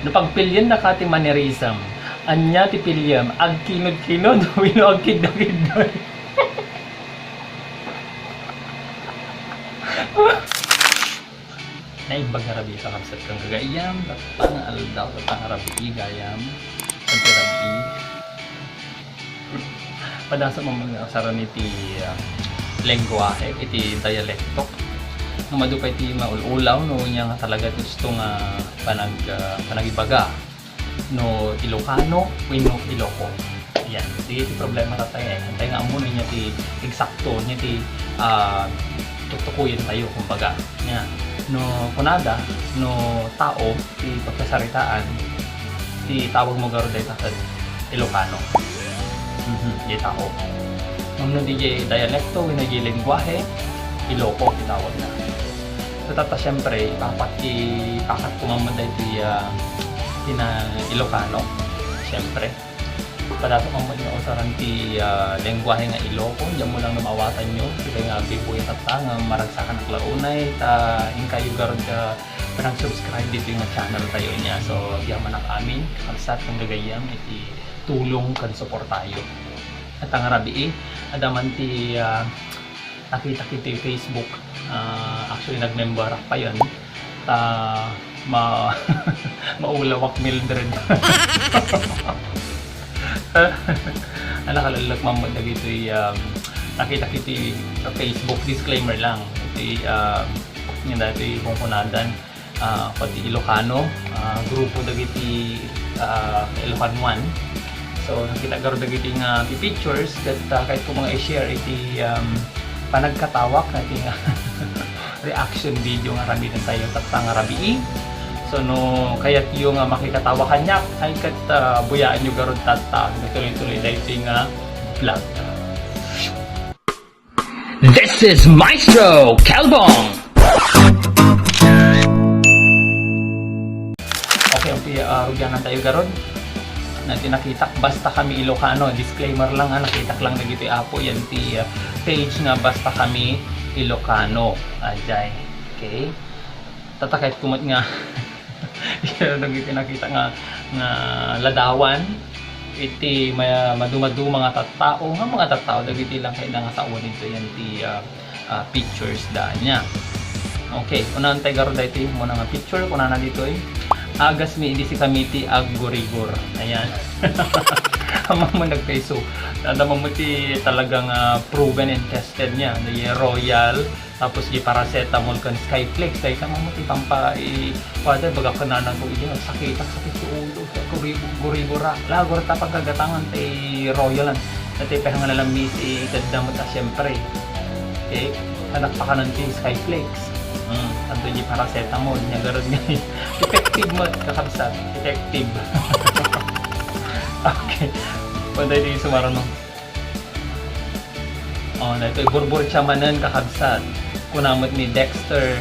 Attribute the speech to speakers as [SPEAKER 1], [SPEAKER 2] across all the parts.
[SPEAKER 1] Napagpilyan na kati manerism. Anya ti pilyam, ag kinod-kinod, wino ag kidda-kidda. Naibag nga rabi sa kapsat kang gagayam, pangaldaw sa pangarabi, gayam, pagkarabi. Padasa mo mga saran iti lengguahe, iti dialektok. No madupay iti maululaw, no niya nga talaga gusto nga panagibaga. No Ilocano, wino Iloco. Yan, di iti problema ta tayo. Antay nga amo niya ti eksakto, niya ti tutukuyin tayo kumbaga. Yan. No kunada, no tao, ti pagkasaritaan, ti tawag mo garo day takad Ilocano. Di tao. No di dialekto, wino di lengguahe, Iloco titawag na. So tata siyempre, ipakat kumamanday ti Ilocano, siyempre. Padato ang mga usaran ti lengguahe nga Iloco, diyan mo lang namawatan nyo. Kasi nga bibuya tata nga maragsakan ang klaunay, yung kayo garod ka panag-subscribe dito yung channel tayo niya. So, yaman ang amin, kalsat ng gagayam, iti tulong kan support tayo. At ang rabi adaman ti nakita kita yung Facebook, actually nag-member pa yun, maulawak Mildred. Nakalalak mamod na dito nakita kita sa Facebook, disclaimer lang. Yung dati kung kunadan, pati Ilocano, grupo na iti Ilocan 1. So nakita garo na iti nga pictures, kahit kung mga i-share iti panagkatawak na iti reaction video nga rabi na tayo tatang rabi. So no kayat yung makikatawa kanya ay kat buyaan nyo garod tata tuloy-tuloy dahil iti nga vlog. This is Maestro Calbong! Okay, rugyan na tayo garod na tinakita basta kami Ilocano. Disclaimer lang nakita lang na gito apo yan ti page nga basta kami Ilocano. Ajay. Okay. Tatakait kumot nga nang nakita nga ladawan iti madumadu mga tattao nga mga tattao dagiti lang kay nga sa uwan dito yan ti pictures daan niya. Okay, unahan tayo garo dito muna nga picture kuna na dito agas mi hindi si kamiti ag gurigor. Ayan. Amang mo nagpeso. Nadama mo ti talagang proven and tested niya. The Royal, tapos gi paracetamol kan Skyflex. Dahil ka mo ti pampa pada baga kananan ko iti sakit sa ulo sa gurigora. Lagor ta pagagatangan ti Royal dati pahangan na lang mi si kadamot ta syempre. Okay, anak pa kanan ti Skyflex. Tanto di paracetamol niya garod nga effective mo kakabsat effective. Okay, panday di sumaron mo na ito burbur chamanan kakabsat kunamot ni Dexter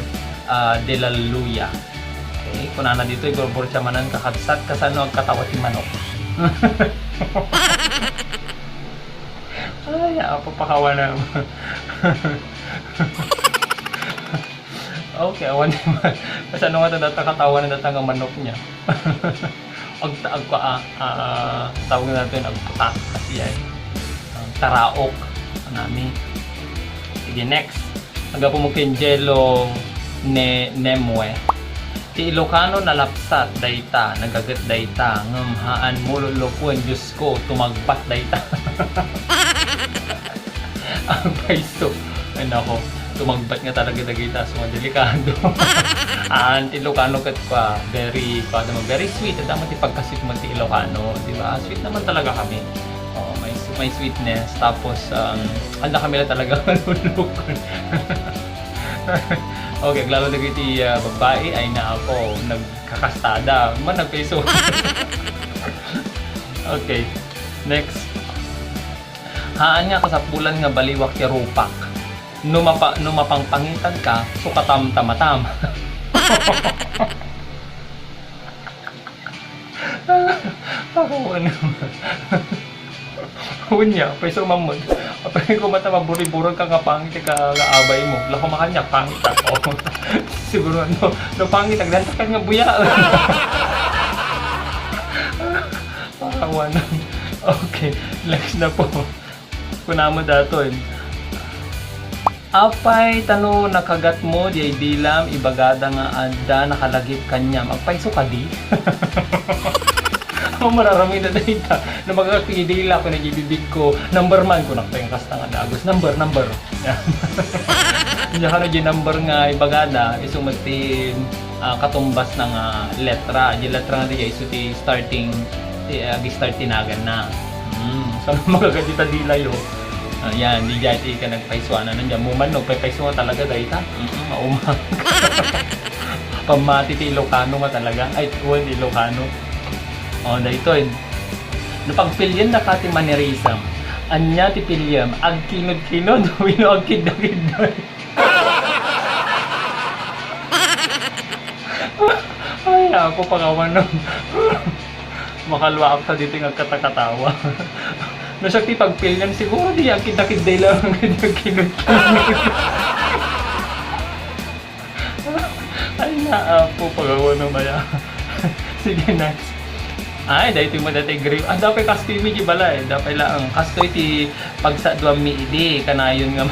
[SPEAKER 1] de la Luya. Okay, kunana dito burbur chamanan kakabsat kasano ang katawa ti manok. Ay apapakawa na. Okay, awan naman. Kasi ano nga ito natakatawa na datang ang manok niya. Tawag natin agputak kasi ay taraok nami. Sige, next. Nagapo mo kinjelo nemwe. Ti Ilocano na lapsat dayta, nagagat dayta, ngamhaan mo lulukwen, Diyos ko, tumagpat dayta. Ang paiso. Ay nako. Tumagbat nga talaga dagita so delikado. Ilocano kat pa very sweet at dapat ipagkasit mo ti Ilocano, di ba? Sweet naman talaga kami. May sweetness tapos anda kami na talaga manulukon. Okay, lalo dagiti babae ay na ako nagkakastada, man nagpeso. Okay. Next. Haan nga kasapulan nga baliwak ti rupak. Numapangpangitan ka, sukatam-tamatam. Ako naman. Huwag niya, pwede mamod. Apay ko mata maburi-burag ka nga pangit ka abay mo. Lako makanya pangit ako. Siguro no pangit agdan ka nga buya. Pakawanan. Okay, next na po. Kunamo dato eh. Apay tano nakagat mo di dilam ibagada nga ada nakalagip kanyam. Agpaiso ka di. Ako mararami na data na magkakidila ko na gibibig ko number man ko nakapayang kasta nga dagos number hindi ka na number nga ibagada isumati katumbas ng letra di letra nga di iso ti starting start tinagan na so magkakadita dila yo yan di jati ka nagpaiswanan nandiyan muman no paiswa talaga data maumang pamati ti Ilocano nga talaga ay tuwan ti Ilocano. Oh, dahito yun. Napagpilyan na kati manerisam. Anya ti pilyam, ag kinod-kinod, wino ag kid-kid. Ay, ako pangawan nun. Makalwa ako sa dito ng katakatawa. Nasyak ti pagpilyan, siguro di ag kid-kid lang ang kinod-kinod. Ay, naapo pangawan nun maya. Sige, next. Ay, dahil ito mo dati grip. Dapat kastoy mi bala eh. Dapat lang. Kastoy ti pagsadwa mi idi. Kanayon nga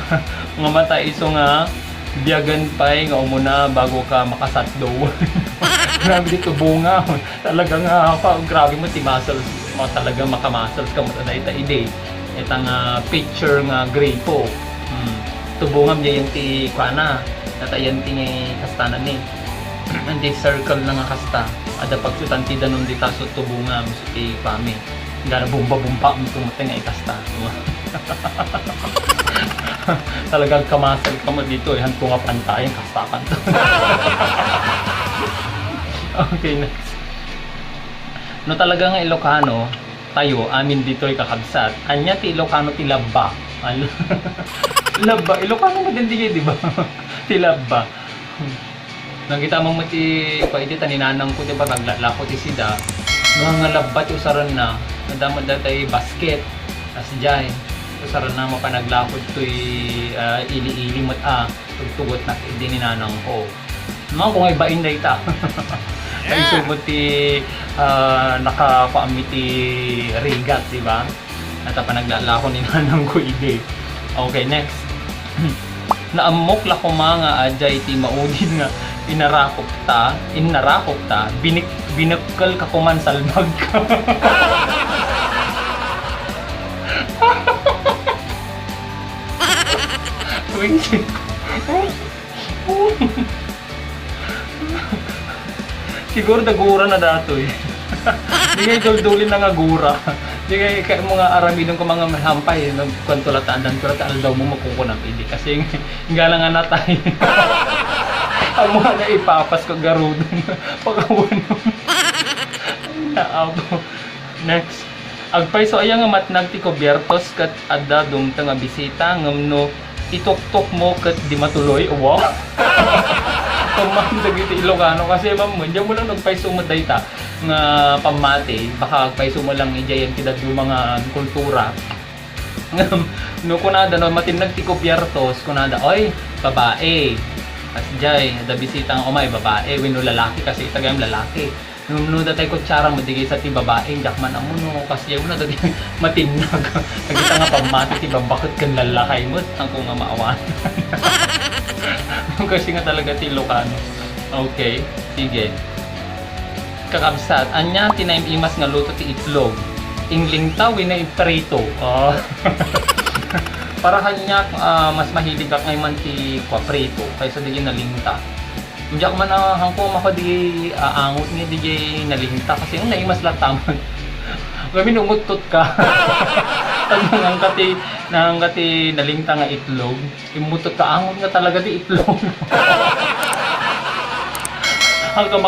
[SPEAKER 1] matay iso nga biyagan pa'y nga umuna bago ka makasatdo. Grabe dito bunga. Talaga nga grabe mo ti muscles. Talaga makamuscles ka mo dahil ta idi. Itang picture nga gripo. Tubungam niya yung ti kuana. Natayan ti nga kastanan ni. Hindi circle na nga kasta. Ada pagsutan ti danon di taso tubungam so ti pami. Gara bumba-bumpa mo tumutay nga ikasta. Talagang kamasal ka mo dito eh. Hanto nga pantayan kastakan to. Okay, next. No talaga nga Ilocano, tayo, amin dito ay kakabsat. Anya ti Ilocano ti labba. Labba, Ilocano magandi di ba? Ti labba. Nakita mo ti paiti taninanang ko diba naglalako ti sida. Mga labbat usaran na. Nadamod datay basket as jay. Usaran na mapanaglakod toy ili-ili mat tugtugot na di ninanang ko. Mga kung ay bain dayta. Ay sumot ti nakapaami ti rigat, di ba? At panaglalako ni nanang ko ide. Okay, next. Naamok la ko mga ajay ti maudin nga inarakop ta, binakal ka kuman salbag ka. Siguro dagura na dato eh. Di kayo duldulin na nga gura. Di kayo mga aramidong ko mga hampay. Nagkwantulataan daw mo makukunang hindi. Kasi nga lang nga natay. Ang mga na ipapas ko garudon. Pagkawan mo. Naapo. Next. Agpay so ayang nga matnag ti kubiertos kat adda dumta nga bisita ngamno itok-tok mo kat di matuloy. Wow. Pamang dagiti Ilocano kasi ma'am diyan mo lang nagpaiso mo dayta nga pamati baka agpaiso mo lang ijayan kita do mga kultura. No kunada no matinag ti kubiertos kunada oy babae. As jay, da bisita ang umay babae, wino lalaki kasi itagayam lalaki. Nung datay kutsara mo digay sa ti babae, jakman amo no kasi yun na dati matinag. Nagita nga pamati ti babakot kan lalakay mo, ang ko nga maawan. Kasi nga talaga ti Ilocano. Okay, sige. Kakabsat, anya tinaim imas nga luto ti itlog. Ingling taw wina iprito. Oh. Para kanya mas mahilig ka man ti kwaprito kaysa di nalinta. Diyak man hangko mako di angot ni DJ nalinta kasi yung naimas latamon. Kami numutot ka. Nang kati nalinta nga itlog, imutot ka angot nga talaga di itlog. Hanggang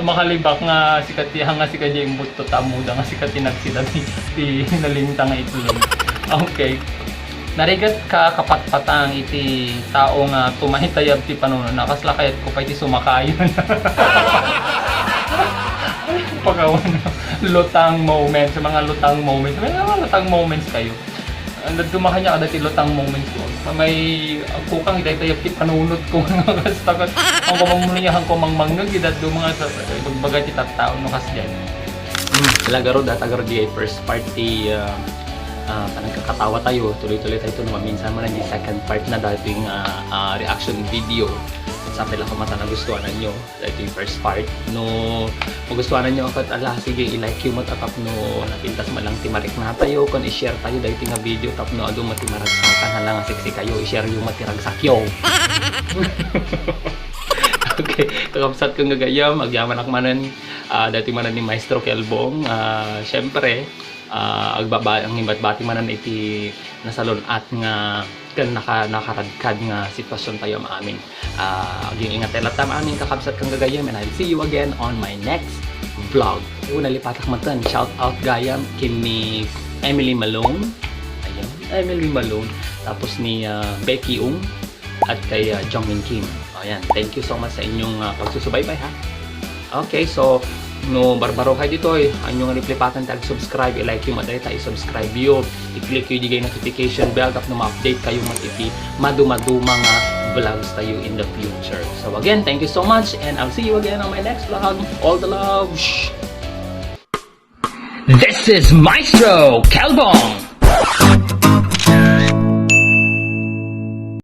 [SPEAKER 1] makalibak nga sikat nga sikat yung mutot amuda nga sikat nagsida ti nalinta nga itlog. Okay. Narigat ka kapatpatang iti tao nga tumahitayab ti panuno nakaslakayat ko pa iti sumakayon. Pagawan lutang moments, mga lutang moments. May mga lutang moments kayo. ang nagdumahan niya kada tilotang moments ko. May kukang iday tayo panunod ko nga basta ko. Ang pamamuniyahan ko mangmangnog idat do mga sa bagay ti tattao no kas diyan. Lagaro datagaro di first party nagkakatawa tayo, tuloy-tuloy tayo ito naman. Minsan mo na yung second part na dating reaction video. Sa pila ko mata na gustuhan nyo. Dahil yung first part. No, magustuhan nyo ako at ala, sige, i-like yung matatap no, napintas mo lang timarik na tayo. Kung i-share tayo dahil nga video, tap no, ado matimaragsakan, hala nga sexy kayo, i-share yung matiragsak Okay, kakapsat kong gagayam, agyaman akmanan, dati manan ni Maestro Kelbong. Siyempre, ang himbat-bati manan iti nasalon at nga kan nakaradkad nga sitwasyon tayo maamin. Aging ingat tayo latam amin kakabsat kang gagayam, and I'll see you again on my next vlog. Una lipatak matan, shout out gayam kini Emily Malone. Ayan, Emily Malone. Tapos ni Becky Ung at kay Jongmin Kim. Ayan, thank you so much sa inyong pagsusubaybay ha. Okay, so no barbaro kayo dito anyong replipatan tag subscribe, i-like yung maday tayo subscribe yun, i-click yung digay notification bell tap na ma-update kayo matipi madu mga vlogs tayo in the future. So again, thank you so much and I'll see you again on my next vlog. All the love. Shh. This is Maestro Kelbong.